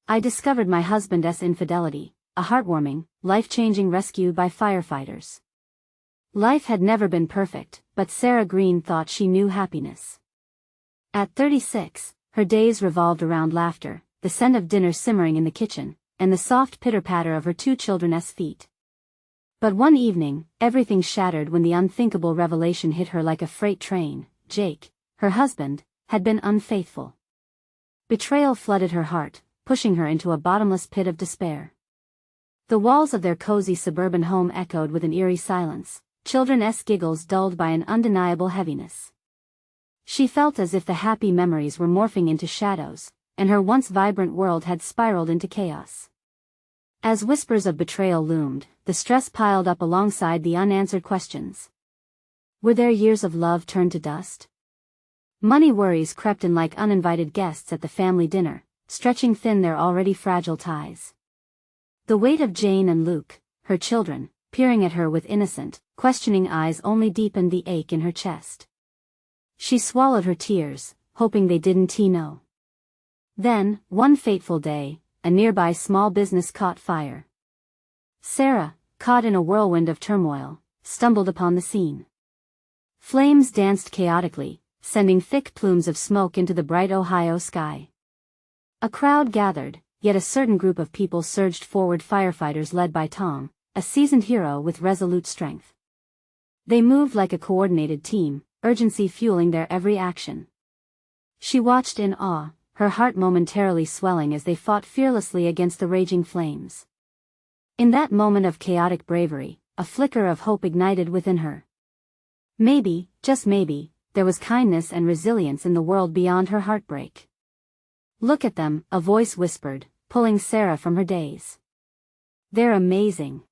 I discovered my husband's infidelity, a heartwarming, life-changing rescue by firefighters. Life had never been perfect, but Sarah Greene thought she knew happiness. At 36, her days revolved around laughter, the scent of dinner simmering in the kitchen, and the soft pitter-patter of her 2 children's feet. But one evening, everything shattered when the unthinkable revelation hit her like a freight train. Jake, her husband, had been unfaithful. Betrayal flooded her heart, pushing her into a bottomless pit of despair. The walls of their cozy suburban home echoed with an eerie silence, children's giggles dulled by an undeniable heaviness. She felt as if the happy memories were morphing into shadows, and her once vibrant world had spiraled into chaos. As whispers of betrayal loomed, the stress piled up alongside the unanswered questions. Were their years of love turned to dust? Money worries crept in like uninvited guests at the family dinner, stretching thin their already fragile ties. The weight of Jane and Luke, her children, peering at her with innocent, questioning eyes only deepened the ache in her chest. She swallowed her tears, hoping they didn't know. Then, one fateful day, a nearby small business caught fire. Sarah, caught in a whirlwind of turmoil, stumbled upon the scene. Flames danced chaotically, sending thick plumes of smoke into the bright Ohio sky. A crowd gathered, yet a certain group of people surged forward, firefighters led by Tom, a seasoned hero with resolute strength. They moved like a coordinated team, urgency fueling their every action. She watched in awe, her heart momentarily swelling as they fought fearlessly against the raging flames. In that moment of chaotic bravery, a flicker of hope ignited within her. Maybe, just maybe, there was kindness and resilience in the world beyond her heartbreak. Look at them, a voice whispered, pulling Sarah from her daze. They're amazing.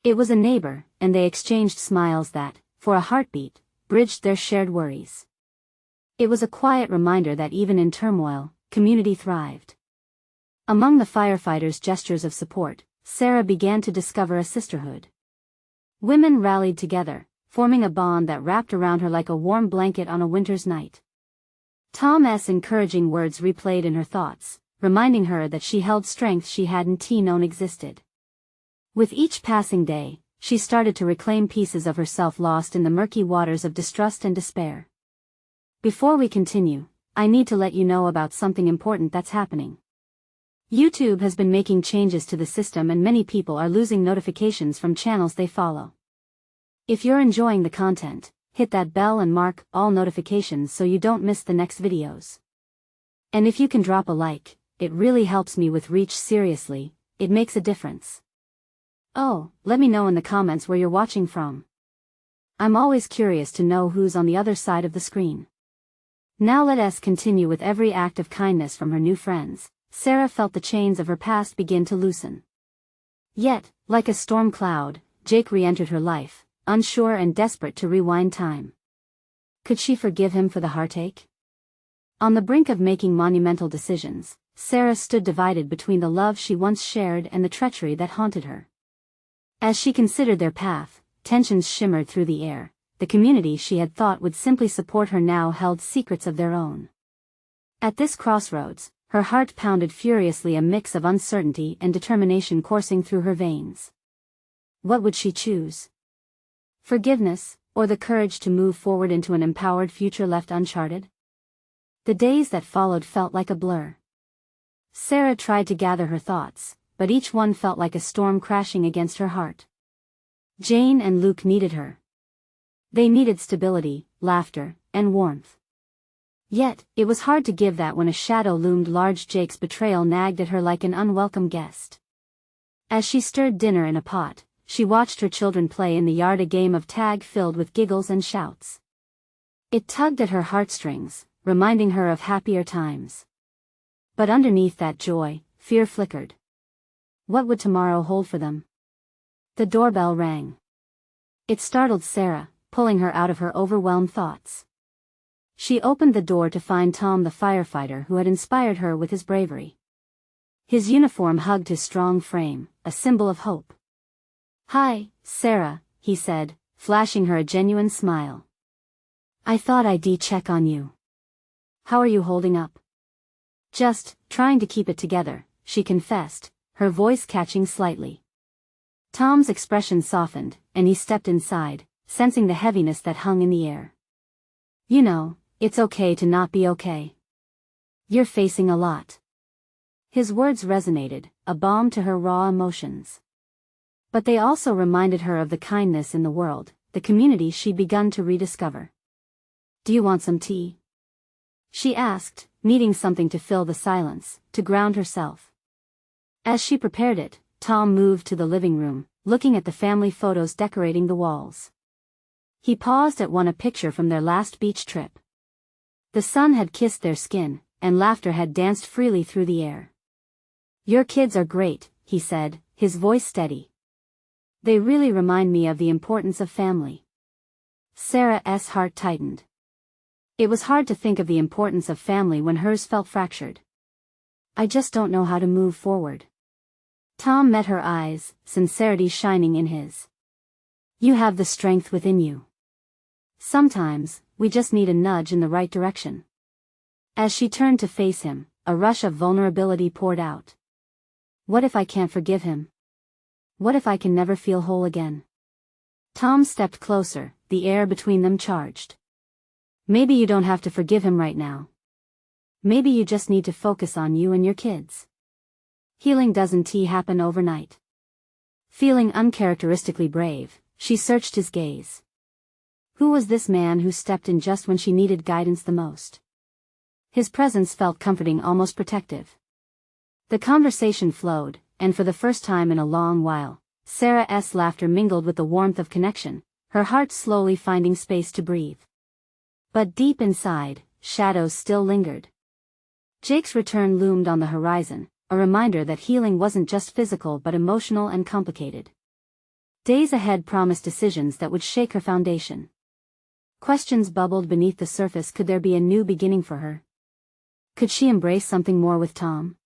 It was a neighbor, and they exchanged smiles that, for a heartbeat, bridged their shared worries. It was a quiet reminder that even in turmoil, community thrived. Among the firefighters' gestures of support, Sarah began to discover a sisterhood. Women rallied together, forming a bond that wrapped around her like a warm blanket on a winter's night. Tom's encouraging words replayed in her thoughts, reminding her that she held strength she hadn't known existed. With each passing day, she started to reclaim pieces of herself lost in the murky waters of distrust and despair. Before we continue, I need to let you know about something important that's happening. YouTube has been making changes to the system and many people are losing notifications from channels they follow. If you're enjoying the content, hit that bell and mark all notifications so you don't miss the next videos. And if you can drop a like, it really helps me with reach. Seriously, it makes a difference. Oh, let me know in the comments where you're watching from. I'm always curious to know who's on the other side of the screen. Now let us continue with every act of kindness from her new friends. Sarah felt the chains of her past begin to loosen. Yet, like a storm cloud, Jake re-entered her life, unsure and desperate to rewind time. Could she forgive him for the heartache? On the brink of making monumental decisions, Sarah stood divided between the love she once shared and the treachery that haunted her. As she considered their path, tensions shimmered through the air. The community she had thought would simply support her now held secrets of their own. At this crossroads, her heart pounded furiously, a mix of uncertainty and determination coursing through her veins. What would she choose? Forgiveness, or the courage to move forward into an empowered future left uncharted? The days that followed felt like a blur. Sarah tried to gather her thoughts, but each one felt like a storm crashing against her heart. Jane and Luke needed her. They needed stability, laughter, and warmth. Yet, it was hard to give that when a shadow loomed large. Jake's betrayal nagged at her like an unwelcome guest. As she stirred dinner in a pot, she watched her children play in the yard, a game of tag filled with giggles and shouts. It tugged at her heartstrings, reminding her of happier times. But underneath that joy, fear flickered. What would tomorrow hold for them? The doorbell rang. It startled Sarah, pulling her out of her overwhelmed thoughts. She opened the door to find Tom, the firefighter who had inspired her with his bravery. His uniform hugged his strong frame, a symbol of hope. "Hi, Sarah," he said, flashing her a genuine smile. "I thought I'd check on you. How are you holding up?" "Just trying to keep it together," she confessed, her voice catching slightly. Tom's expression softened, and he stepped inside, sensing the heaviness that hung in the air. You know, it's okay to not be okay. You're facing a lot. His words resonated, a balm to her raw emotions. But they also reminded her of the kindness in the world, the community she'd begun to rediscover. Do you want some tea? She asked, needing something to fill the silence, to ground herself. As she prepared it, Tom moved to the living room, looking at the family photos decorating the walls. He paused at a picture from their last beach trip. The sun had kissed their skin, and laughter had danced freely through the air. Your kids are great, he said, his voice steady. They really remind me of the importance of family. Sarah's heart tightened. It was hard to think of the importance of family when hers felt fractured. I just don't know how to move forward. Tom met her eyes, sincerity shining in his. You have the strength within you. Sometimes, we just need a nudge in the right direction. As she turned to face him, a rush of vulnerability poured out. What if I can't forgive him? What if I can never feel whole again? Tom stepped closer, the air between them charged. Maybe you don't have to forgive him right now. Maybe you just need to focus on you and your kids. Healing doesn't happen overnight. Feeling uncharacteristically brave, she searched his gaze. Who was this man who stepped in just when she needed guidance the most? His presence felt comforting, almost protective. The conversation flowed, and for the first time in a long while, Sarah's laughter mingled with the warmth of connection, her heart slowly finding space to breathe. But deep inside, shadows still lingered. Jake's return loomed on the horizon, a reminder that healing wasn't just physical but emotional and complicated. Days ahead promised decisions that would shake her foundation. Questions bubbled beneath the surface. Could there be a new beginning for her? Could she embrace something more with Tom?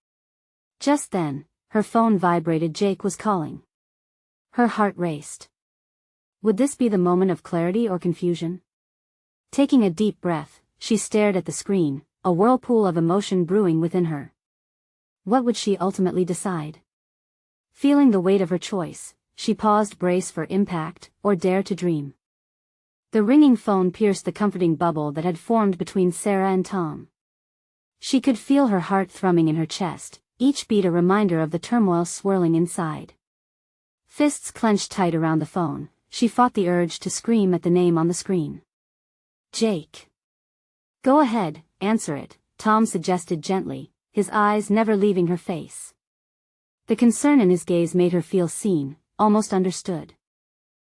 Just then, her phone vibrated. Jake was calling. Her heart raced. Would this be the moment of clarity or confusion? Taking a deep breath, she stared at the screen, a whirlpool of emotion brewing within her. What would she ultimately decide? Feeling the weight of her choice, she paused, brace for impact, or dare to dream. The ringing phone pierced the comforting bubble that had formed between Sarah and Tom. She could feel her heart thrumming in her chest, each beat a reminder of the turmoil swirling inside. Fists clenched tight around the phone, she fought the urge to scream at the name on the screen. Jake. Go ahead, answer it, Tom suggested gently, his eyes never leaving her face. The concern in his gaze made her feel seen, almost understood.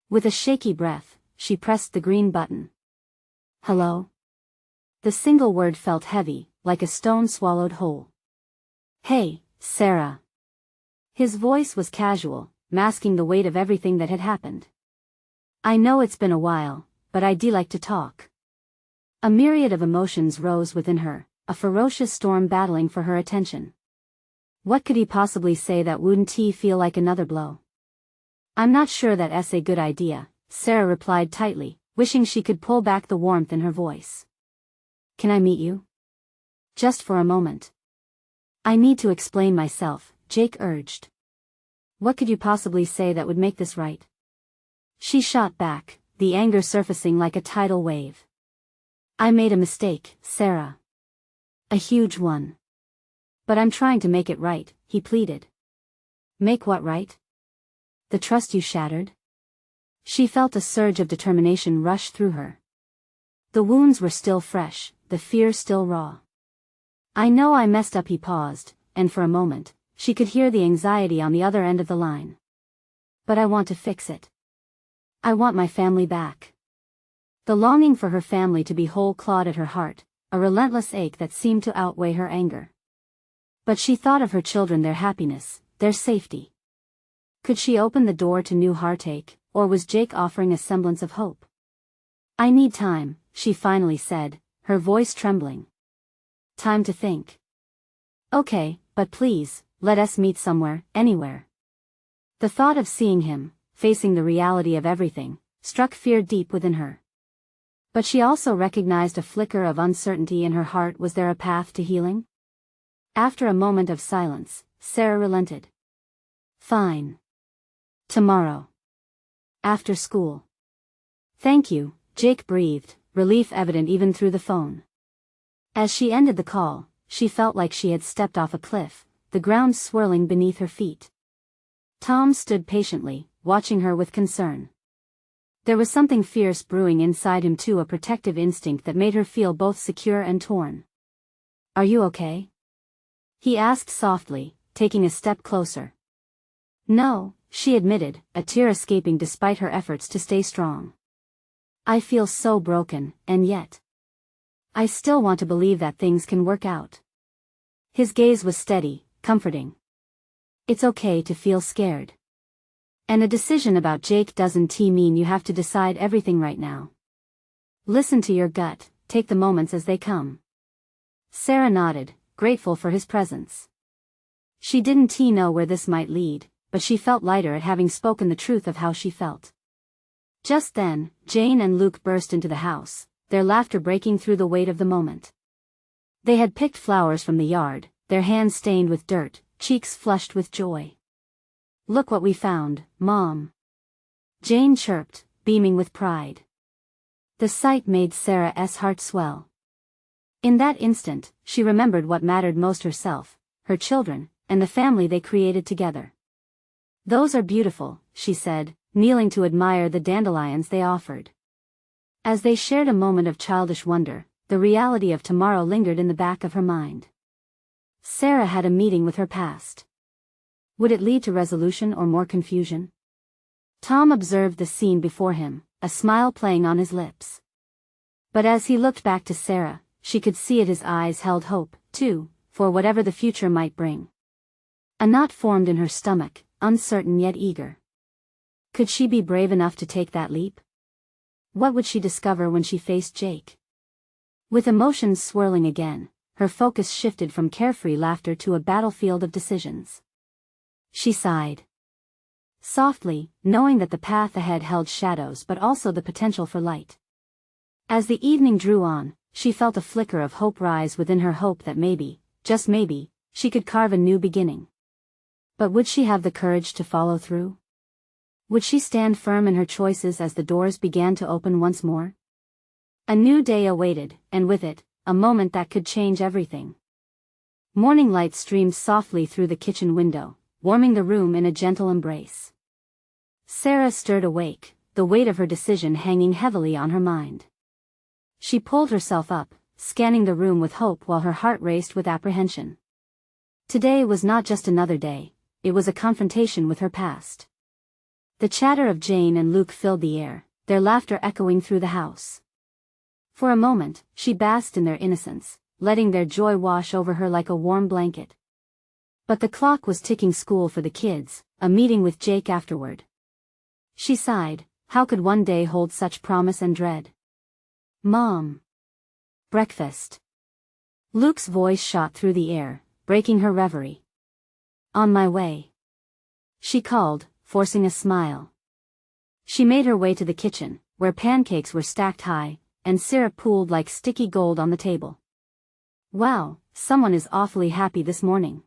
With a shaky breath, she pressed the green button. Hello? The single word felt heavy, like a stone swallowed whole. Hey, Sarah. His voice was casual, masking the weight of everything that had happened. I know it's been a while, but I'd like to talk. A myriad of emotions rose within her, a ferocious storm battling for her attention. What could he possibly say that wouldn't feel like another blow? I'm not sure that's a good idea, Sarah replied tightly, wishing she could pull back the warmth in her voice. Can I meet you? Just for a moment. I need to explain myself, Jake urged. What could you possibly say that would make this right? She shot back, the anger surfacing like a tidal wave. I made a mistake, Sarah. A huge one. But I'm trying to make it right, he pleaded. Make what right? The trust you shattered? She felt a surge of determination rush through her. The wounds were still fresh, the fear still raw. I know I messed up, he paused, and for a moment, she could hear the anxiety on the other end of the line. But I want to fix it. I want my family back. The longing for her family to be whole clawed at her heart, a relentless ache that seemed to outweigh her anger. But she thought of her children, their happiness, their safety. Could she open the door to new heartache, or was Jake offering a semblance of hope? I need time, she finally said, her voice trembling. Time to think. Okay, but please, let us meet somewhere, anywhere. The thought of seeing him, facing the reality of everything, struck fear deep within her. But she also recognized a flicker of uncertainty in her heart. Was there a path to healing? After a moment of silence, Sarah relented. Fine. Tomorrow. After school. Thank you, Jake breathed, relief evident even through the phone. As she ended the call, she felt like she had stepped off a cliff, the ground swirling beneath her feet. Tom stood patiently, watching her with concern. There was something fierce brewing inside him too, a protective instinct that made her feel both secure and torn. Are you okay? He asked softly, taking a step closer. No, she admitted, a tear escaping despite her efforts to stay strong. I feel so broken, and yet I still want to believe that things can work out. His gaze was steady, comforting. It's okay to feel scared. And a decision about Jake doesn't mean you have to decide everything right now. Listen to your gut, take the moments as they come. Sarah nodded, grateful for his presence. She didn't know where this might lead, but she felt lighter at having spoken the truth of how she felt. Just then, Jane and Luke burst into the house, their laughter breaking through the weight of the moment. They had picked flowers from the yard, their hands stained with dirt, cheeks flushed with joy. Look what we found, Mom. Jane chirped, beaming with pride. The sight made Sarah's heart swell. In that instant, she remembered what mattered most: herself, her children, and the family they created together. Those are beautiful, she said, kneeling to admire the dandelions they offered. As they shared a moment of childish wonder, the reality of tomorrow lingered in the back of her mind. Sarah had a meeting with her past. Would it lead to resolution or more confusion? Tom observed the scene before him, a smile playing on his lips. But as he looked back to Sarah, she could see it, his eyes held hope, too, for whatever the future might bring. A knot formed in her stomach, uncertain yet eager. Could she be brave enough to take that leap? What would she discover when she faced Jake? With emotions swirling again, her focus shifted from carefree laughter to a battlefield of decisions. She sighed softly, knowing that the path ahead held shadows but also the potential for light. As the evening drew on, she felt a flicker of hope rise within her, hope that maybe, just maybe, she could carve a new beginning. But would she have the courage to follow through? Would she stand firm in her choices as the doors began to open once more? A new day awaited, and with it, a moment that could change everything. Morning light streamed softly through the kitchen window, warming the room in a gentle embrace. Sarah stirred awake, the weight of her decision hanging heavily on her mind. She pulled herself up, scanning the room with hope while her heart raced with apprehension. Today was not just another day, it was a confrontation with her past. The chatter of Jane and Luke filled the air, their laughter echoing through the house. For a moment, she basked in their innocence, letting their joy wash over her like a warm blanket. But the clock was ticking: school for the kids, a meeting with Jake afterward. She sighed, how could one day hold such promise and dread? Mom. Breakfast. Luke's voice shot through the air, breaking her reverie. On my way. She called, forcing a smile. She made her way to the kitchen, where pancakes were stacked high, and syrup pooled like sticky gold on the table. Wow, someone is awfully happy this morning,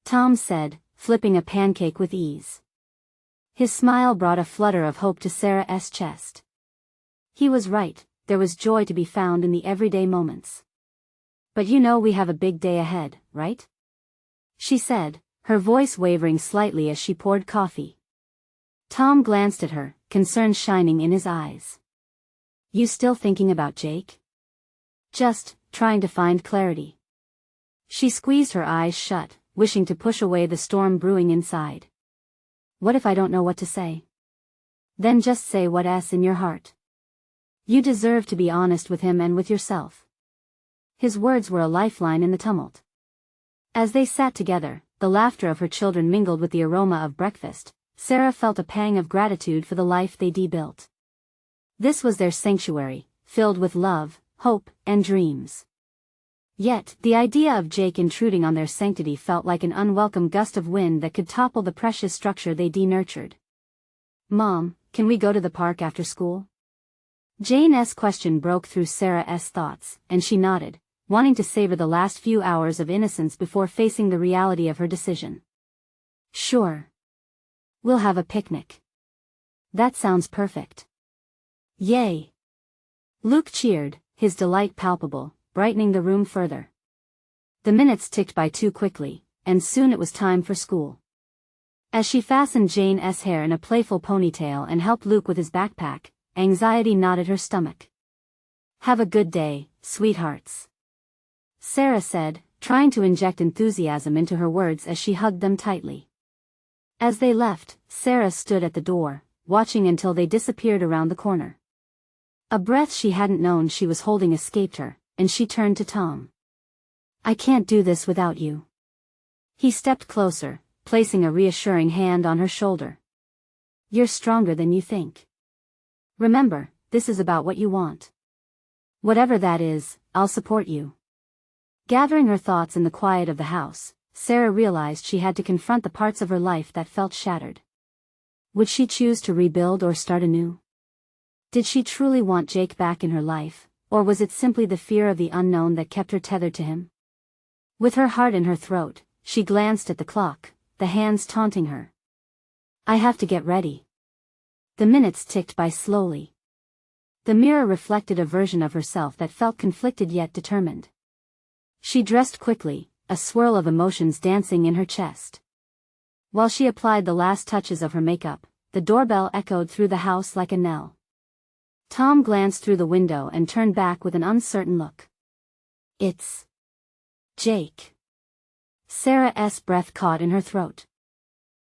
Tom said, flipping a pancake with ease. His smile brought a flutter of hope to Sarah's chest. He was right, there was joy to be found in the everyday moments. But you know we have a big day ahead, right? She said, her voice wavering slightly as she poured coffee. Tom glanced at her, concern shining in his eyes. You still thinking about Jake? Just trying to find clarity. She squeezed her eyes shut, wishing to push away the storm brewing inside. What if I don't know what to say? Then just say what's in your heart. You deserve to be honest with him and with yourself. His words were a lifeline in the tumult. As they sat together, the laughter of her children mingled with the aroma of breakfast. Sarah felt a pang of gratitude for the life they'd built. This was their sanctuary, filled with love, hope, and dreams. Yet, the idea of Jake intruding on their sanctity felt like an unwelcome gust of wind that could topple the precious structure they nurtured. Mom, can we go to the park after school? Jane's question broke through Sarah's thoughts, and she nodded, wanting to savor the last few hours of innocence before facing the reality of her decision. Sure. We'll have a picnic. That sounds perfect. Yay! Luke cheered, his delight palpable, brightening the room further. The minutes ticked by too quickly, and soon it was time for school. As she fastened Jane's hair in a playful ponytail and helped Luke with his backpack, anxiety knotted her stomach. Have a good day, sweethearts. Sarah said, trying to inject enthusiasm into her words as she hugged them tightly. As they left, Sarah stood at the door, watching until they disappeared around the corner. A breath she hadn't known she was holding escaped her, and she turned to Tom. I can't do this without you. He stepped closer, placing a reassuring hand on her shoulder. You're stronger than you think. Remember, this is about what you want. Whatever that is, I'll support you. Gathering her thoughts in the quiet of the house, Sarah realized she had to confront the parts of her life that felt shattered. Would she choose to rebuild or start anew? Did she truly want Jake back in her life, or was it simply the fear of the unknown that kept her tethered to him? With her heart in her throat, she glanced at the clock, the hands taunting her. I have to get ready. The minutes ticked by slowly. The mirror reflected a version of herself that felt conflicted yet determined. She dressed quickly, a swirl of emotions dancing in her chest. While she applied the last touches of her makeup, the doorbell echoed through the house like a knell. Tom glanced through the window and turned back with an uncertain look. It's Jake. Sarah's breath caught in her throat.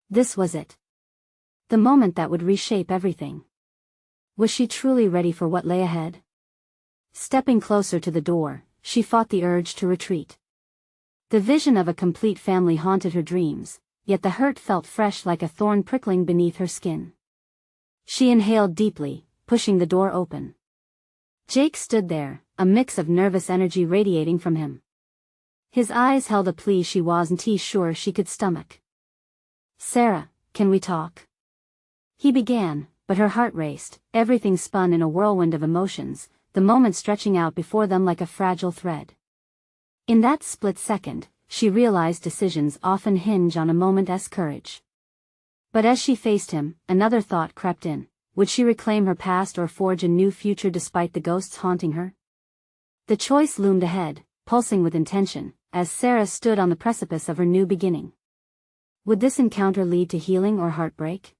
This was it. The moment that would reshape everything. Was she truly ready for what lay ahead? Stepping closer to the door, she fought the urge to retreat. The vision of a complete family haunted her dreams, yet the hurt felt fresh like a thorn prickling beneath her skin. She inhaled deeply, pushing the door open. Jake stood there, a mix of nervous energy radiating from him. His eyes held a plea she wasn't sure she could stomach. Sarah, can we talk? He began, but her heart raced, everything spun in a whirlwind of emotions, the moment stretching out before them like a fragile thread. In that split second, she realized decisions often hinge on a moment's courage. But as she faced him, another thought crept in. Would she reclaim her past or forge a new future despite the ghosts haunting her? The choice loomed ahead, pulsing with intention, as Sarah stood on the precipice of her new beginning. Would this encounter lead to healing or heartbreak?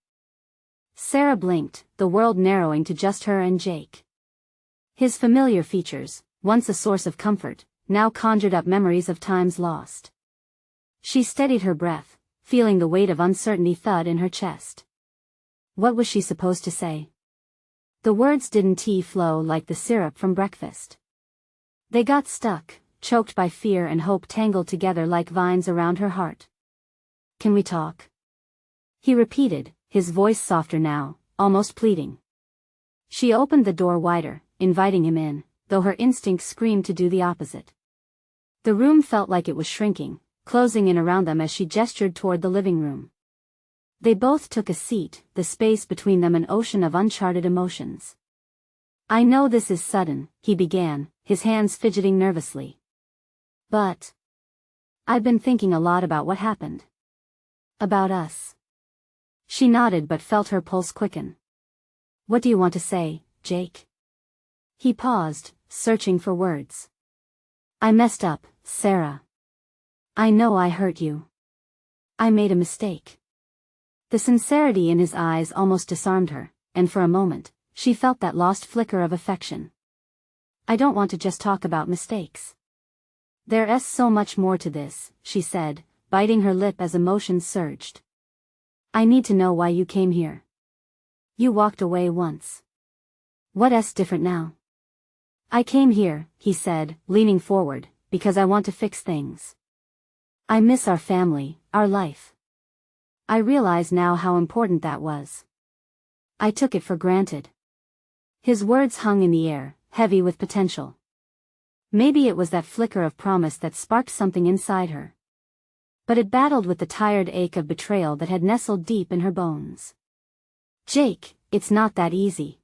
Sarah blinked, the world narrowing to just her and Jake. His familiar features, once a source of comfort, now conjured up memories of times lost. She steadied her breath, feeling the weight of uncertainty thud in her chest. What was she supposed to say? The words didn't flow like the syrup from breakfast. They got stuck, choked by fear and hope tangled together like vines around her heart. Can we talk? He repeated, his voice softer now, almost pleading. She opened the door wider, inviting him in, though her instinct screamed to do the opposite. The room felt like it was shrinking, closing in around them as she gestured toward the living room. They both took a seat, the space between them an ocean of uncharted emotions. I know this is sudden, he began, his hands fidgeting nervously. But I've been thinking a lot about what happened. About us. She nodded but felt her pulse quicken. What do you want to say, Jake? He paused, searching for words. I messed up, Sarah. I know I hurt you. I made a mistake. The sincerity in his eyes almost disarmed her, and for a moment, she felt that lost flicker of affection. I don't want to just talk about mistakes. There's so much more to this, she said, biting her lip as emotions surged. I need to know why you came here. You walked away once. What's different now? I came here, he said, leaning forward, because I want to fix things. I miss our family, our life. I realize now how important that was. I took it for granted. His words hung in the air, heavy with potential. Maybe it was that flicker of promise that sparked something inside her. But it battled with the tired ache of betrayal that had nestled deep in her bones. Jake, it's not that easy.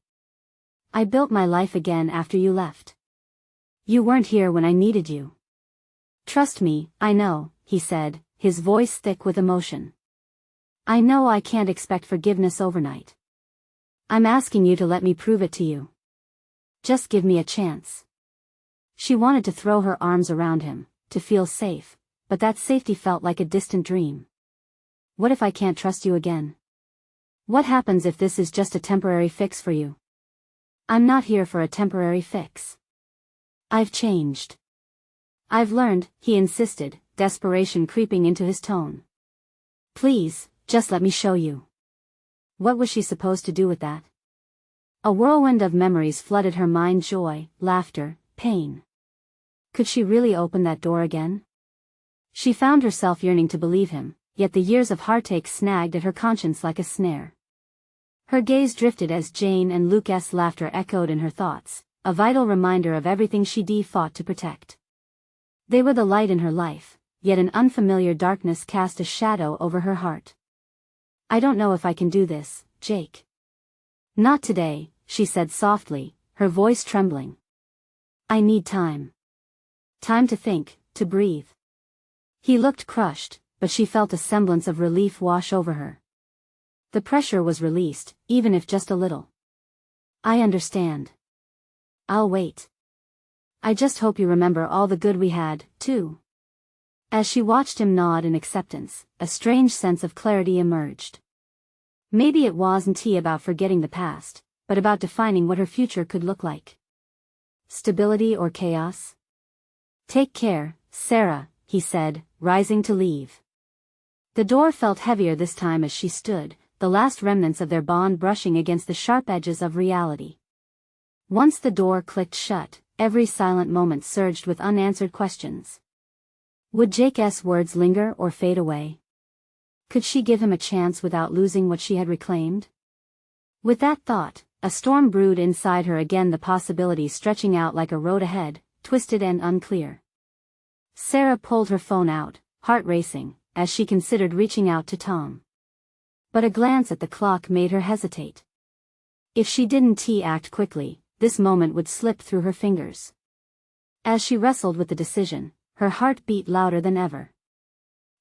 I built my life again after you left. You weren't here when I needed you. Trust me, I know, he said, his voice thick with emotion. I know I can't expect forgiveness overnight. I'm asking you to let me prove it to you. Just give me a chance. She wanted to throw her arms around him, to feel safe, but that safety felt like a distant dream. What if I can't trust you again? What happens if this is just a temporary fix for you? I'm not here for a temporary fix. I've changed. I've learned, he insisted, desperation creeping into his tone. Please, just let me show you. What was she supposed to do with that? A whirlwind of memories flooded her mind: joy, laughter, pain. Could she really open that door again? She found herself yearning to believe him, yet the years of heartache snagged at her conscience like a snare. Her gaze drifted as Jane and Luke's laughter echoed in her thoughts, a vital reminder of everything she fought to protect. They were the light in her life, yet an unfamiliar darkness cast a shadow over her heart. I don't know if I can do this, Jake. Not today, she said softly, her voice trembling. I need time. Time to think, to breathe. He looked crushed, but she felt a semblance of relief wash over her. The pressure was released, even if just a little. I understand. I'll wait. I just hope you remember all the good we had, too. As she watched him nod in acceptance, a strange sense of clarity emerged. Maybe it wasn't about forgetting the past, but about defining what her future could look like. Stability or chaos? Take care, Sarah, he said, rising to leave. The door felt heavier this time as she stood, the last remnants of their bond brushing against the sharp edges of reality. Once the door clicked shut, every silent moment surged with unanswered questions. Would Jake's words linger or fade away? Could she give him a chance without losing what she had reclaimed? With that thought, a storm brewed inside her again, the possibility stretching out like a road ahead, twisted and unclear. Sarah pulled her phone out, heart racing, as she considered reaching out to Tom. But a glance at the clock made her hesitate. If she didn't act quickly, this moment would slip through her fingers. As she wrestled with the decision, her heart beat louder than ever.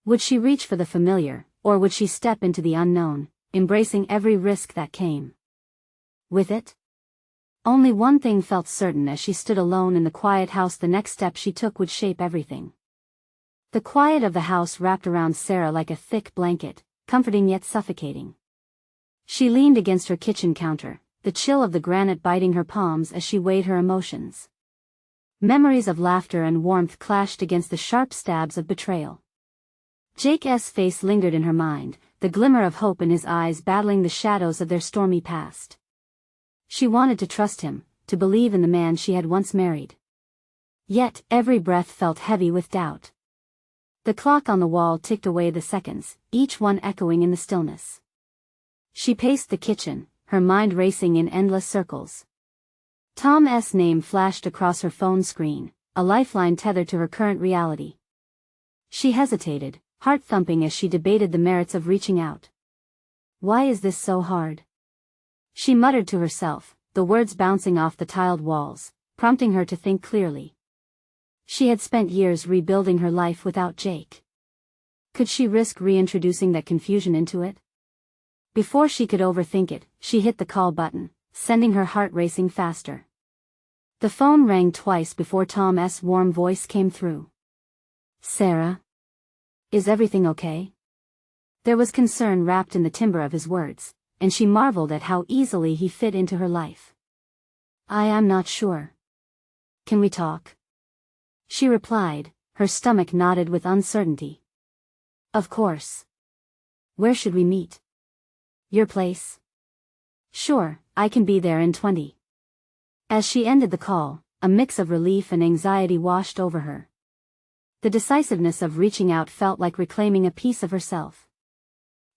Would she reach for the familiar, or would she step into the unknown, embracing every risk that came with it? Only one thing felt certain as she stood alone in the quiet house: the next step she took would shape everything. The quiet of the house wrapped around Sarah like a thick blanket, comforting yet suffocating. She leaned against her kitchen counter, the chill of the granite biting her palms as she weighed her emotions. Memories of laughter and warmth clashed against the sharp stabs of betrayal. Jake's face lingered in her mind, the glimmer of hope in his eyes battling the shadows of their stormy past. She wanted to trust him, to believe in the man she had once married. Yet, every breath felt heavy with doubt. The clock on the wall ticked away the seconds, each one echoing in the stillness. She paced the kitchen, her mind racing in endless circles. Tom's name flashed across her phone screen, a lifeline tethered to her current reality. She hesitated, heart thumping as she debated the merits of reaching out. Why is this so hard? She muttered to herself, the words bouncing off the tiled walls, prompting her to think clearly. She had spent years rebuilding her life without Jake. Could she risk reintroducing that confusion into it? Before she could overthink it, she hit the call button, sending her heart racing faster. The phone rang twice before Tom's warm voice came through. Sarah? Is everything okay? There was concern wrapped in the timbre of his words, and she marveled at how easily he fit into her life. I am not sure. Can we talk? She replied, her stomach knotted with uncertainty. Of course. Where should we meet? Your place? Sure, I can be there in 20. As she ended the call, a mix of relief and anxiety washed over her. The decisiveness of reaching out felt like reclaiming a piece of herself.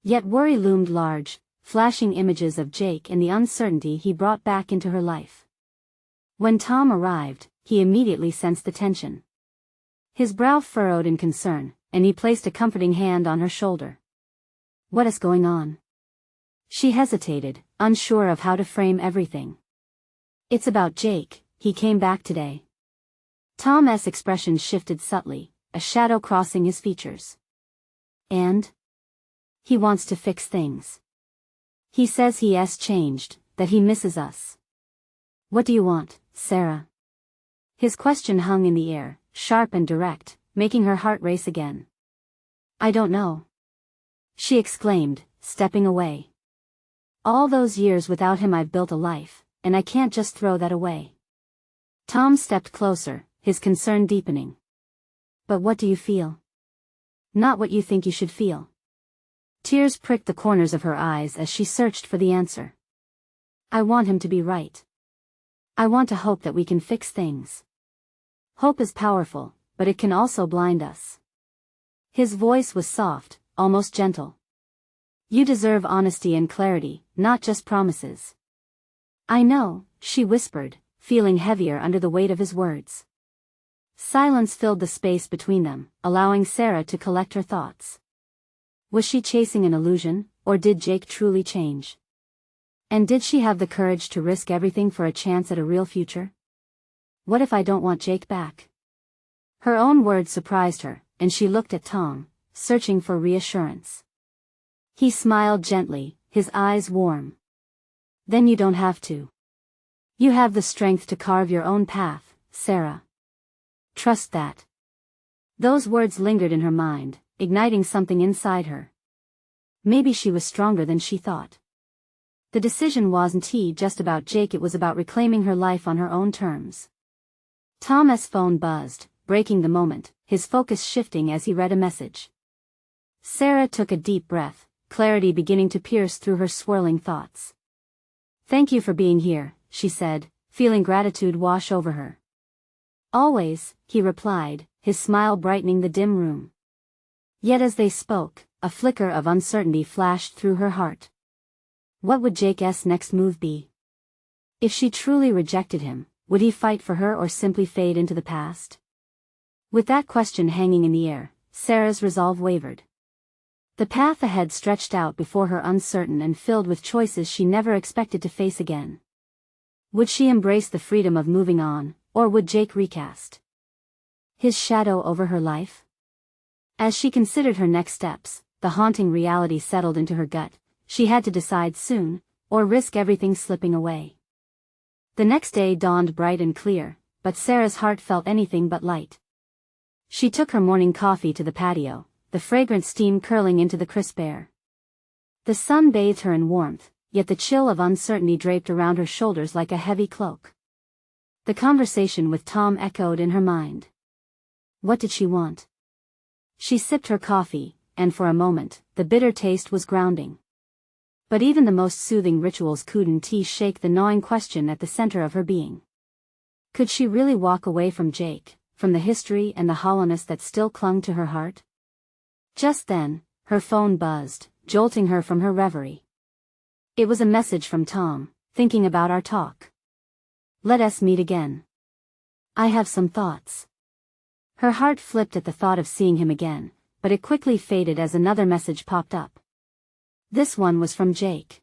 Yet worry loomed large, flashing images of Jake and the uncertainty he brought back into her life. When Tom arrived, he immediately sensed the tension. His brow furrowed in concern, and he placed a comforting hand on her shoulder. What is going on? She hesitated, unsure of how to frame everything. It's about Jake, he came back today. Tom's expression shifted subtly, a shadow crossing his features. And? He wants to fix things. He says he has changed, that he misses us. What do you want, Sarah? His question hung in the air, sharp and direct, making her heart race again. I don't know, she exclaimed, stepping away. All those years without him I've built a life, and I can't just throw that away. Tom stepped closer, his concern deepening. But what do you feel? Not what you think you should feel. Tears pricked the corners of her eyes as she searched for the answer. I want him to be right. I want to hope that we can fix things. Hope is powerful, but it can also blind us. His voice was soft, almost gentle. You deserve honesty and clarity, not just promises. I know, she whispered, feeling heavier under the weight of his words. Silence filled the space between them, allowing Sarah to collect her thoughts. Was she chasing an illusion, or did Jake truly change? And did she have the courage to risk everything for a chance at a real future? What if I don't want Jake back? Her own words surprised her, and she looked at Tom, searching for reassurance. He smiled gently, his eyes warm. Then you don't have to. You have the strength to carve your own path, Sarah. Trust that. Those words lingered in her mind, igniting something inside her. Maybe she was stronger than she thought. The decision wasn't just about Jake, it was about reclaiming her life on her own terms. Tom's phone buzzed, breaking the moment, his focus shifting as he read a message. Sarah took a deep breath, clarity beginning to pierce through her swirling thoughts. Thank you for being here, she said, feeling gratitude wash over her. Always, he replied, his smile brightening the dim room. Yet as they spoke, a flicker of uncertainty flashed through her heart. What would Jake's next move be? If she truly rejected him, would he fight for her or simply fade into the past? With that question hanging in the air, Sarah's resolve wavered. The path ahead stretched out before her, uncertain and filled with choices she never expected to face again. Would she embrace the freedom of moving on, or would Jake recast his shadow over her life? As she considered her next steps, the haunting reality settled into her gut. She had to decide soon, or risk everything slipping away. The next day dawned bright and clear, but Sarah's heart felt anything but light. She took her morning coffee to the patio, the fragrant steam curling into the crisp air. The sun bathed her in warmth, yet the chill of uncertainty draped around her shoulders like a heavy cloak. The conversation with Tom echoed in her mind. What did she want? She sipped her coffee, and for a moment, the bitter taste was grounding. But even the most soothing rituals couldn't shake the gnawing question at the center of her being. Could she really walk away from Jake, from the history and the hollowness that still clung to her heart? Just then, her phone buzzed, jolting her from her reverie. It was a message from Tom, thinking about our talk. Let us meet again. I have some thoughts. Her heart flipped at the thought of seeing him again, but it quickly faded as another message popped up. This one was from Jake.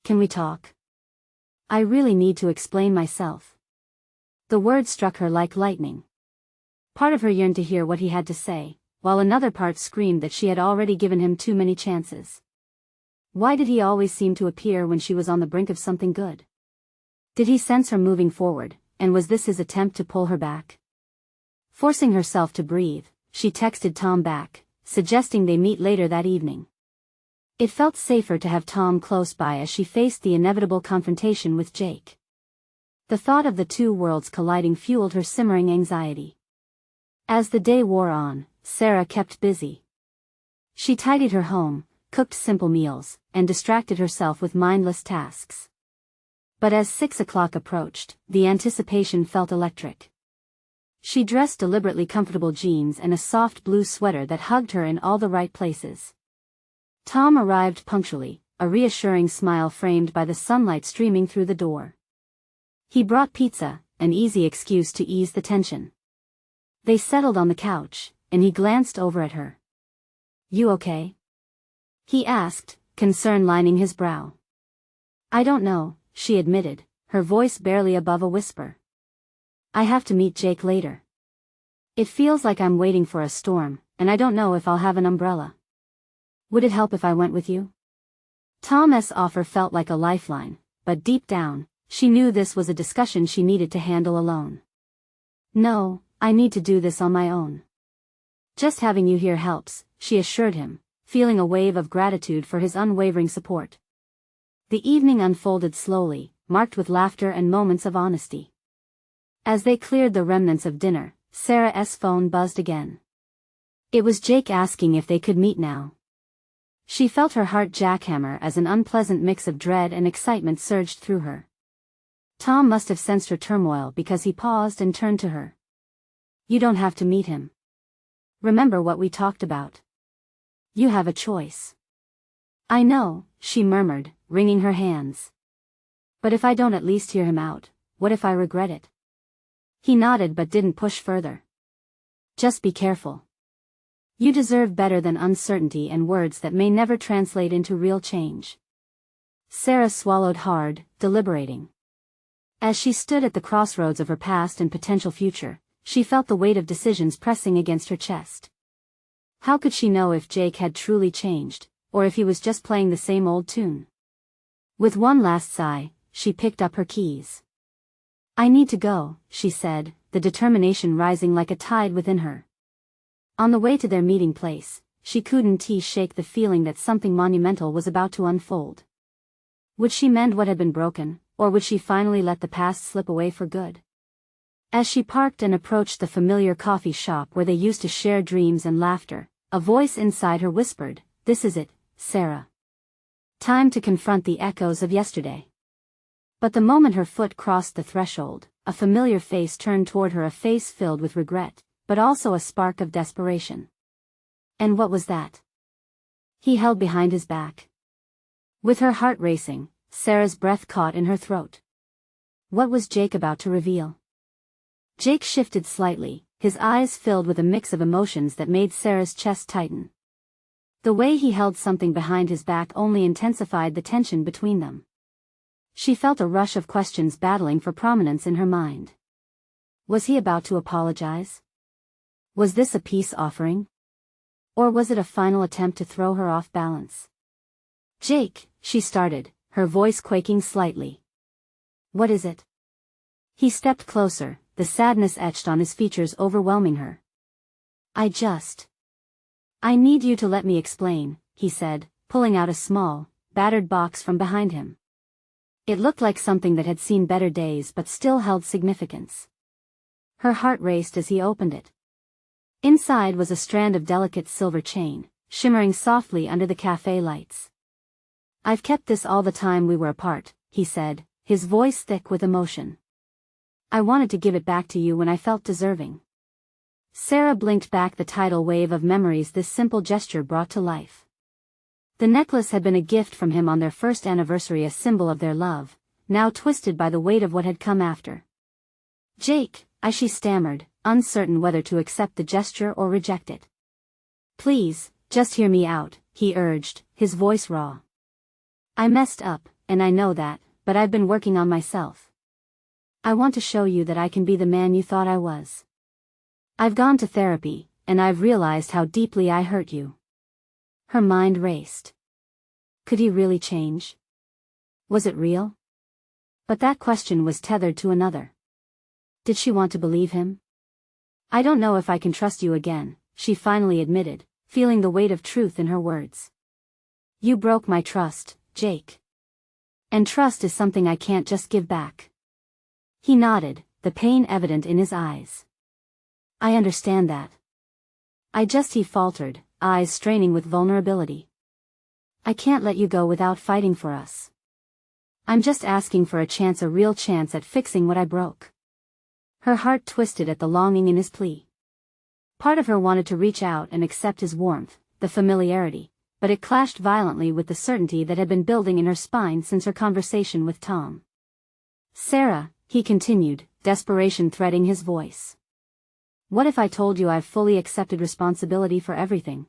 Can we talk? I really need to explain myself. The words struck her like lightning. Part of her yearned to hear what he had to say, while another part screamed that she had already given him too many chances. Why did he always seem to appear when she was on the brink of something good? Did he sense her moving forward, and was this his attempt to pull her back? Forcing herself to breathe, she texted Tom back, suggesting they meet later that evening. It felt safer to have Tom close by as she faced the inevitable confrontation with Jake. The thought of the two worlds colliding fueled her simmering anxiety. As the day wore on, Sarah kept busy. She tidied her home, cooked simple meals, and distracted herself with mindless tasks. But as 6 o'clock approached, the anticipation felt electric. She dressed deliberately comfortable jeans and a soft blue sweater that hugged her in all the right places. Tom arrived punctually, a reassuring smile framed by the sunlight streaming through the door. He brought pizza, an easy excuse to ease the tension. They settled on the couch, and he glanced over at her. You okay? He asked, concern lining his brow. I don't know, she admitted, her voice barely above a whisper. I have to meet Jake later. It feels like I'm waiting for a storm, and I don't know if I'll have an umbrella. Would it help if I went with you? Tom's offer felt like a lifeline, but deep down, she knew this was a discussion she needed to handle alone. No, I need to do this on my own. Just having you here helps, she assured him, feeling a wave of gratitude for his unwavering support. The evening unfolded slowly, marked with laughter and moments of honesty. As they cleared the remnants of dinner, Sarah's phone buzzed again. It was Jake asking if they could meet now. She felt her heart jackhammer as an unpleasant mix of dread and excitement surged through her. Tom must have sensed her turmoil because he paused and turned to her. You don't have to meet him. Remember what we talked about. You have a choice. I know, she murmured, wringing her hands. But if I don't at least hear him out, what if I regret it? He nodded but didn't push further. Just be careful. You deserve better than uncertainty and words that may never translate into real change. Sarah swallowed hard, deliberating. As she stood at the crossroads of her past and potential future, she felt the weight of decisions pressing against her chest. How could she know if Jake had truly changed, or if he was just playing the same old tune? With one last sigh, she picked up her keys. I need to go, she said, the determination rising like a tide within her. On the way to their meeting place, she couldn't shake the feeling that something monumental was about to unfold. Would she mend what had been broken, or would she finally let the past slip away for good? As she parked and approached the familiar coffee shop where they used to share dreams and laughter, a voice inside her whispered, "This is it, Sarah. Time to confront the echoes of yesterday." But the moment her foot crossed the threshold, a familiar face turned toward her, a face filled with regret, but also a spark of desperation. And what was that? He held behind his back. With her heart racing, Sarah's breath caught in her throat. What was Jake about to reveal? Jake shifted slightly, his eyes filled with a mix of emotions that made Sarah's chest tighten. The way he held something behind his back only intensified the tension between them. She felt a rush of questions battling for prominence in her mind. Was he about to apologize? Was this a peace offering? Or was it a final attempt to throw her off balance? Jake, she started, her voice quaking slightly. What is it? He stepped closer, the sadness etched on his features overwhelming her. I need you to let me explain, he said, pulling out a small, battered box from behind him. It looked like something that had seen better days but still held significance. Her heart raced as he opened it. Inside was a strand of delicate silver chain, shimmering softly under the cafe lights. I've kept this all the time we were apart, he said, his voice thick with emotion. I wanted to give it back to you when I felt deserving. Sarah blinked back the tidal wave of memories this simple gesture brought to life. The necklace had been a gift from him on their first anniversary, a symbol of their love, now twisted by the weight of what had come after. Jake, she stammered, uncertain whether to accept the gesture or reject it. Please, just hear me out, he urged, his voice raw. I messed up, and I know that, but I've been working on myself. I want to show you that I can be the man you thought I was. I've gone to therapy, and I've realized how deeply I hurt you. Her mind raced. Could he really change? Was it real? But that question was tethered to another. Did she want to believe him? I don't know if I can trust you again, she finally admitted, feeling the weight of truth in her words. You broke my trust, Jake. And trust is something I can't just give back. He nodded, the pain evident in his eyes. I understand that. He faltered, eyes straining with vulnerability. I can't let you go without fighting for us. I'm just asking for a real chance at fixing what I broke. Her heart twisted at the longing in his plea. Part of her wanted to reach out and accept his warmth, the familiarity, but it clashed violently with the certainty that had been building in her spine since her conversation with Tom. Sarah, he continued, desperation threading his voice. What if I told you I've fully accepted responsibility for everything?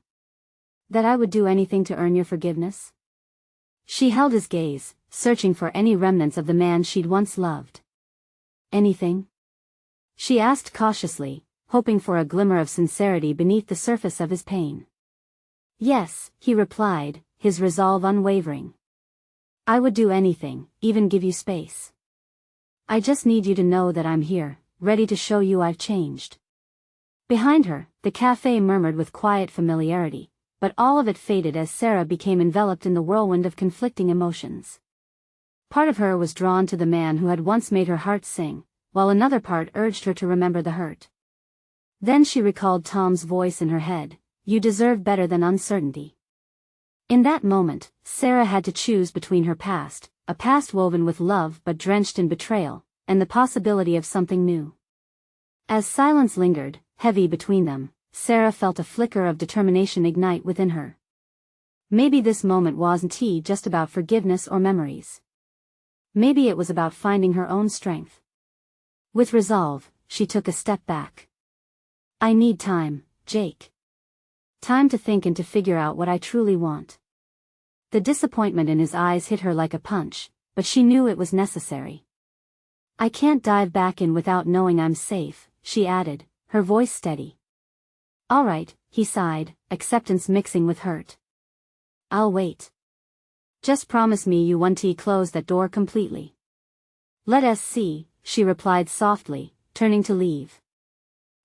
That I would do anything to earn your forgiveness? She held his gaze, searching for any remnants of the man she'd once loved. Anything? She asked cautiously, hoping for a glimmer of sincerity beneath the surface of his pain. "Yes," he replied, his resolve unwavering. "I would do anything, even give you space. I just need you to know that I'm here, ready to show you I've changed." Behind her, the cafe murmured with quiet familiarity, but all of it faded as Sarah became enveloped in the whirlwind of conflicting emotions. Part of her was drawn to the man who had once made her heart sing, while another part urged her to remember the hurt. Then she recalled Tom's voice in her head, "You deserve better than uncertainty." In that moment, Sarah had to choose between her past, a past woven with love but drenched in betrayal, and the possibility of something new. As silence lingered, heavy between them, Sarah felt a flicker of determination ignite within her. Maybe this moment wasn't just about forgiveness or memories. Maybe it was about finding her own strength. With resolve, she took a step back. "I need time, Jake. Time to think and to figure out what I truly want." The disappointment in his eyes hit her like a punch, but she knew it was necessary. "I can't dive back in without knowing I'm safe," she added, her voice steady. "All right," he sighed, acceptance mixing with hurt. "I'll wait. Just promise me you won't close that door completely." "Let us see," she replied softly, turning to leave.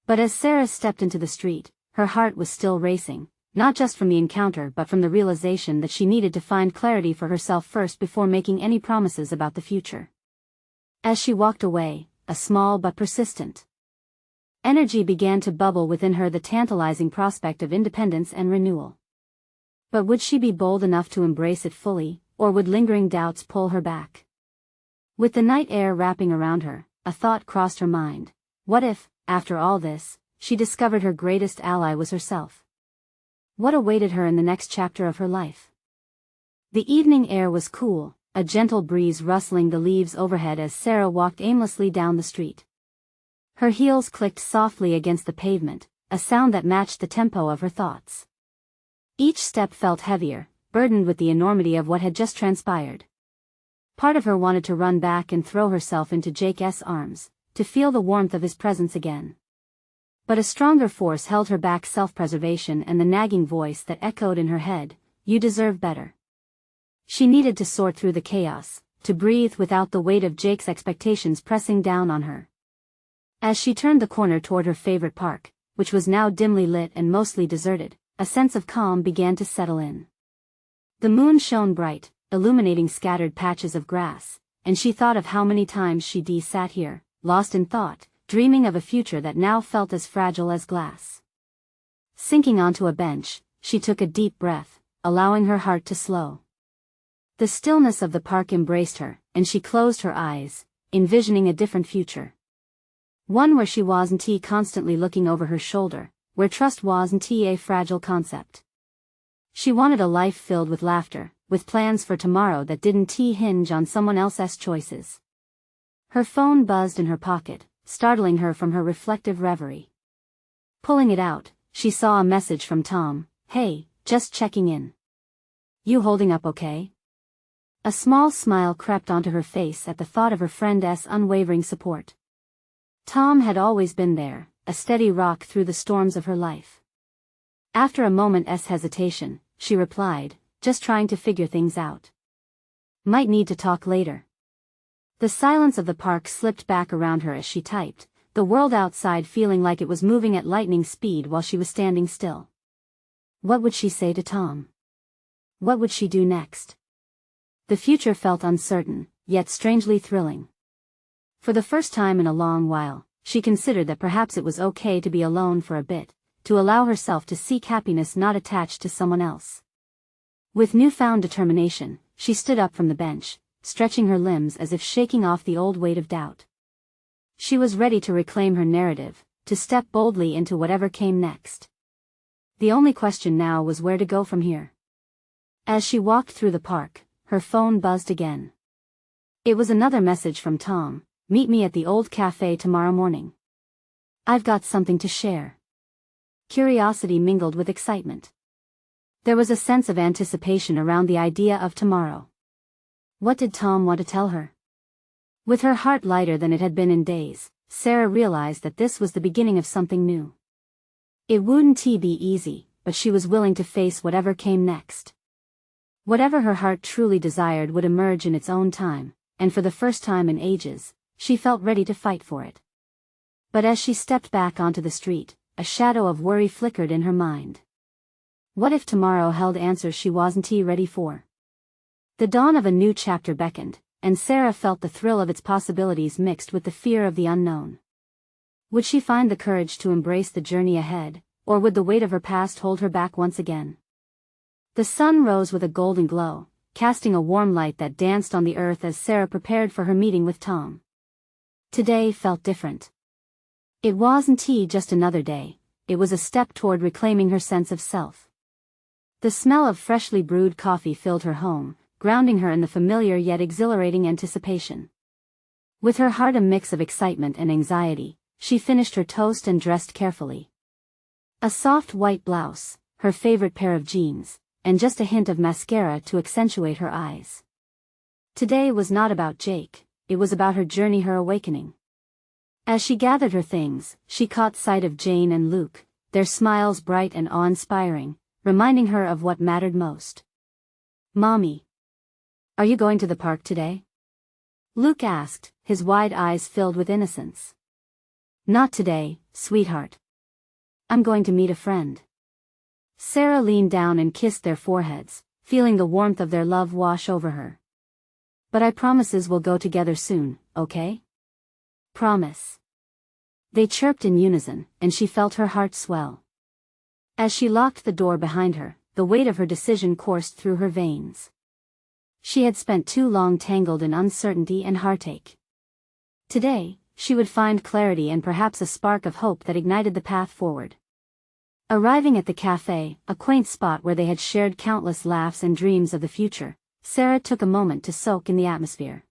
But as Sarah stepped into the street, her heart was still racing, not just from the encounter but from the realization that she needed to find clarity for herself first before making any promises about the future. As she walked away, a small but persistent energy began to bubble within her, the tantalizing prospect of independence and renewal. But would she be bold enough to embrace it fully, or would lingering doubts pull her back? With the night air wrapping around her, a thought crossed her mind. What if, after all this, she discovered her greatest ally was herself? What awaited her in the next chapter of her life? The evening air was cool, a gentle breeze rustling the leaves overhead as Sarah walked aimlessly down the street. Her heels clicked softly against the pavement, a sound that matched the tempo of her thoughts. Each step felt heavier, burdened with the enormity of what had just transpired. Part of her wanted to run back and throw herself into Jake's arms, to feel the warmth of his presence again. But a stronger force held her back, self-preservation and the nagging voice that echoed in her head, "You deserve better." She needed to sort through the chaos, to breathe without the weight of Jake's expectations pressing down on her. As she turned the corner toward her favorite park, which was now dimly lit and mostly deserted, a sense of calm began to settle in. The moon shone bright, illuminating scattered patches of grass, and she thought of how many times she'd sat here, lost in thought, dreaming of a future that now felt as fragile as glass. Sinking onto a bench, she took a deep breath, allowing her heart to slow. The stillness of the park embraced her, and she closed her eyes, envisioning a different future. One where she wasn't constantly looking over her shoulder, where trust wasn't a fragile concept. She wanted a life filled with laughter, with plans for tomorrow that didn't hinge on someone else's choices. Her phone buzzed in her pocket, startling her from her reflective reverie. Pulling it out, she saw a message from Tom. "Hey, just checking in. You holding up okay?" A small smile crept onto her face at the thought of her friend's unwavering support. Tom had always been there, a steady rock through the storms of her life. After a moment's hesitation, she replied, "Just trying to figure things out. Might need to talk later." The silence of the park slipped back around her as she typed, the world outside feeling like it was moving at lightning speed while she was standing still. What would she say to Tom? What would she do next? The future felt uncertain, yet strangely thrilling. For the first time in a long while, she considered that perhaps it was okay to be alone for a bit, to allow herself to seek happiness not attached to someone else. With newfound determination, she stood up from the bench, stretching her limbs as if shaking off the old weight of doubt. She was ready to reclaim her narrative, to step boldly into whatever came next. The only question now was where to go from here. As she walked through the park, her phone buzzed again. It was another message from Tom. "Meet me at the old cafe tomorrow morning. I've got something to share." Curiosity mingled with excitement. There was a sense of anticipation around the idea of tomorrow. What did Tom want to tell her? With her heart lighter than it had been in days, Sarah realized that this was the beginning of something new. It wouldn't be easy, but she was willing to face whatever came next. Whatever her heart truly desired would emerge in its own time, and for the first time in ages, she felt ready to fight for it. But as she stepped back onto the street, a shadow of worry flickered in her mind. What if tomorrow held answers she wasn't ready for? The dawn of a new chapter beckoned, and Sarah felt the thrill of its possibilities mixed with the fear of the unknown. Would she find the courage to embrace the journey ahead, or would the weight of her past hold her back once again? The sun rose with a golden glow, casting a warm light that danced on the earth as Sarah prepared for her meeting with Tom. Today felt different. It wasn't just another day, it was a step toward reclaiming her sense of self. The smell of freshly brewed coffee filled her home, grounding her in the familiar yet exhilarating anticipation. With her heart a mix of excitement and anxiety, she finished her toast and dressed carefully. A soft white blouse, her favorite pair of jeans, and just a hint of mascara to accentuate her eyes. Today was not about Jake, it was about her journey, her awakening. As she gathered her things, she caught sight of Jane and Luke, their smiles bright and awe-inspiring, reminding her of what mattered most. "Mommy, are you going to the park today?" Luke asked, his wide eyes filled with innocence. "Not today, sweetheart. I'm going to meet a friend." Sarah leaned down and kissed their foreheads, feeling the warmth of their love wash over her. "But I promises we'll go together soon, okay?" "Promise." They chirped in unison, and she felt her heart swell. As she locked the door behind her, the weight of her decision coursed through her veins. She had spent too long tangled in uncertainty and heartache. Today, she would find clarity and perhaps a spark of hope that ignited the path forward. Arriving at the cafe, a quaint spot where they had shared countless laughs and dreams of the future, Sarah took a moment to soak in the atmosphere.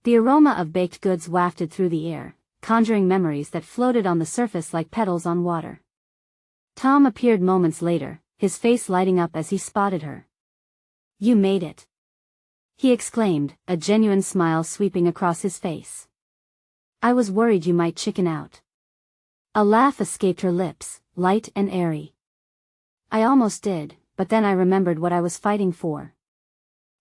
The aroma of baked goods wafted through the air, conjuring memories that floated on the surface like petals on water. Tom appeared moments later, his face lighting up as he spotted her. "You made it!" he exclaimed, a genuine smile sweeping across his face. "I was worried you might chicken out." A laugh escaped her lips, light and airy. "I almost did, but then I remembered what I was fighting for."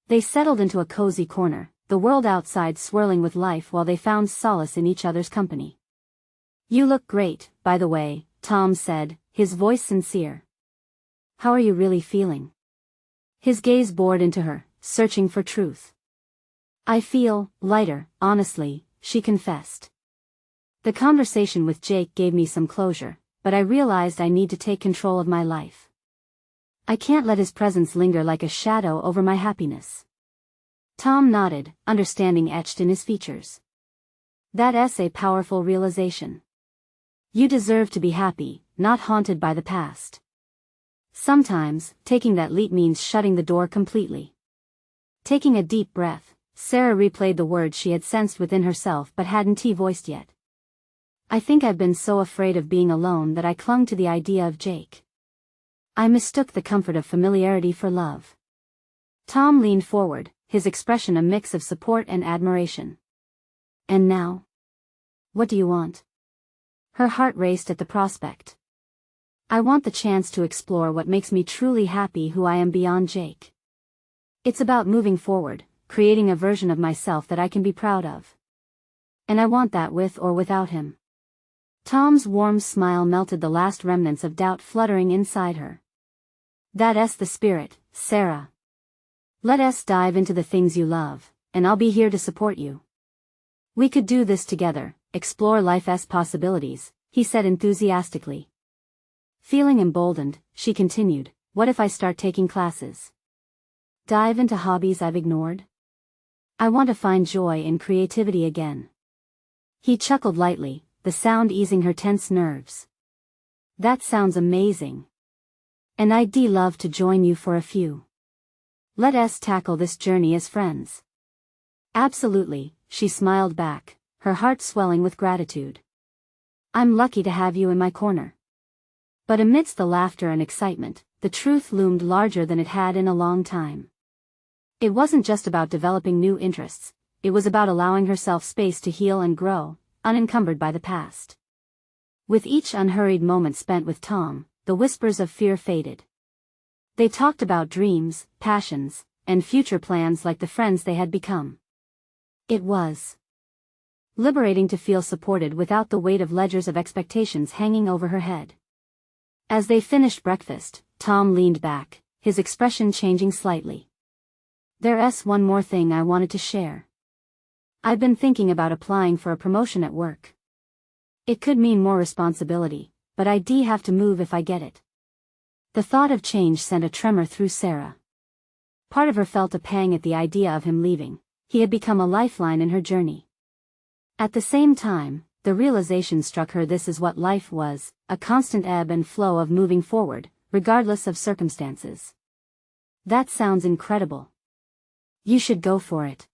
They settled into a cozy corner, the world outside swirling with life while they found solace in each other's company. "You look great, by the way," Tom said, his voice sincere. "How are you really feeling?" His gaze bored into her, searching for truth. "I feel lighter, honestly," she confessed. "The conversation with Jake gave me some closure, but I realized I need to take control of my life. I can't let his presence linger like a shadow over my happiness." Tom nodded, understanding etched in his features. "That's a powerful realization. You deserve to be happy, not haunted by the past. Sometimes, taking that leap means shutting the door completely." Taking a deep breath, Sarah replayed the words she had sensed within herself but hadn't voiced yet. "I think I've been so afraid of being alone that I clung to the idea of Jake. I mistook the comfort of familiarity for love." Tom leaned forward, his expression a mix of support and admiration. "And now? What do you want?" Her heart raced at the prospect. "I want the chance to explore what makes me truly happy, who I am beyond Jake. It's about moving forward, creating a version of myself that I can be proud of. And I want that with or without him." Tom's warm smile melted the last remnants of doubt fluttering inside her. "That's the spirit, Sarah. Let us dive into the things you love, and I'll be here to support you. We could do this together, explore life's possibilities," he said enthusiastically. Feeling emboldened, she continued, "What if I start taking classes? Dive into hobbies I've ignored? I want to find joy in creativity again." He chuckled lightly, the sound easing her tense nerves. "That sounds amazing. And I'd love to join you for a few. Let us tackle this journey as friends." "Absolutely," she smiled back, her heart swelling with gratitude. "I'm lucky to have you in my corner." But amidst the laughter and excitement, the truth loomed larger than it had in a long time. It wasn't just about developing new interests, it was about allowing herself space to heal and grow, unencumbered by the past. With each unhurried moment spent with Tom, the whispers of fear faded. They talked about dreams, passions, and future plans like the friends they had become. It was liberating to feel supported without the weight of ledgers of expectations hanging over her head. As they finished breakfast, Tom leaned back, his expression changing slightly. "There's one more thing I wanted to share. I've been thinking about applying for a promotion at work. It could mean more responsibility, but I'd have to move if I get it." The thought of change sent a tremor through Sarah. Part of her felt a pang at the idea of him leaving. He had become a lifeline in her journey. At the same time, the realization struck her this is what life was, a constant ebb and flow of moving forward, regardless of circumstances. "That sounds incredible. You should go for it,"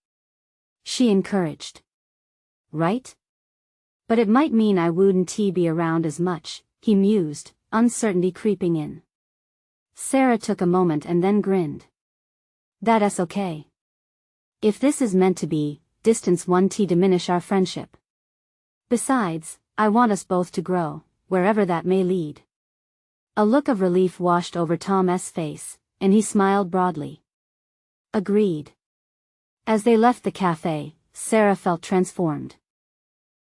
she encouraged. "Right? But it might mean I wouldn't be around as much," he mused, uncertainty creeping in. Sarah took a moment and then grinned. "That's okay. If this is meant to be, distance won't diminish our friendship. Besides, I want us both to grow, wherever that may lead." A look of relief washed over Tom's face, and he smiled broadly. "Agreed." As they left the cafe, Sarah felt transformed.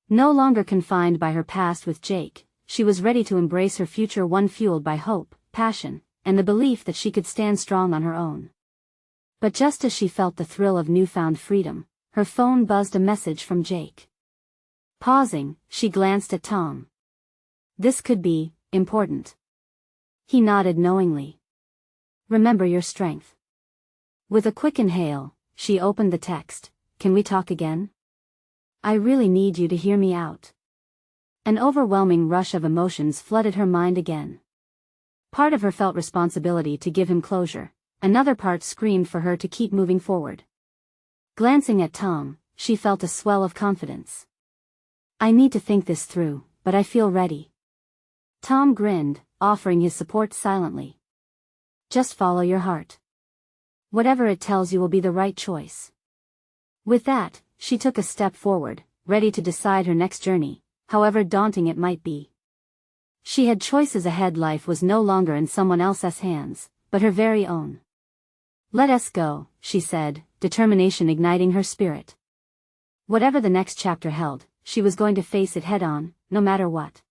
No longer confined by her past with Jake, she was ready to embrace her future, one fueled by hope, passion, and the belief that she could stand strong on her own. But just as she felt the thrill of newfound freedom, her phone buzzed a message from Jake. Pausing, she glanced at Tom. "This could be important." He nodded knowingly. "Remember your strength." With a quick inhale, she opened the text. "Can we talk again? I really need you to hear me out." An overwhelming rush of emotions flooded her mind again. Part of her felt responsibility to give him closure, another part screamed for her to keep moving forward. Glancing at Tom, she felt a swell of confidence. "I need to think this through, but I feel ready." Tom grinned, offering his support silently. "Just follow your heart. Whatever it tells you will be the right choice." With that, she took a step forward, ready to decide her next journey, however daunting it might be. She had choices ahead. Life was no longer in someone else's hands, but her very own. "Let us go," she said, determination igniting her spirit. Whatever the next chapter held, she was going to face it head-on, no matter what.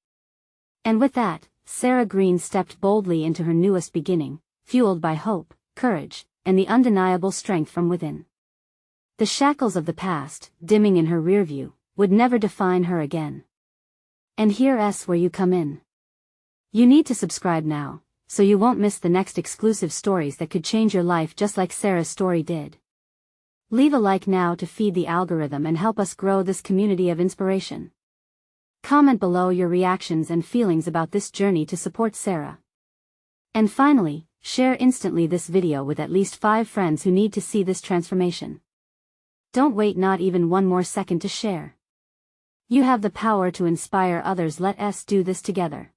And with that, Sarah Greene stepped boldly into her newest beginning, fueled by hope, courage, and the undeniable strength from within. The shackles of the past, dimming in her rearview, would never define her again. And here's where you come in. You need to subscribe now, so you won't miss the next exclusive stories that could change your life just like Sarah's story did. Leave a like now to feed the algorithm and help us grow this community of inspiration. Comment below your reactions and feelings about this journey to support Sarah. And finally, share instantly this video with at least 5 friends who need to see this transformation. Don't wait not even one more second to share. You have the power to inspire others. Let us do this together.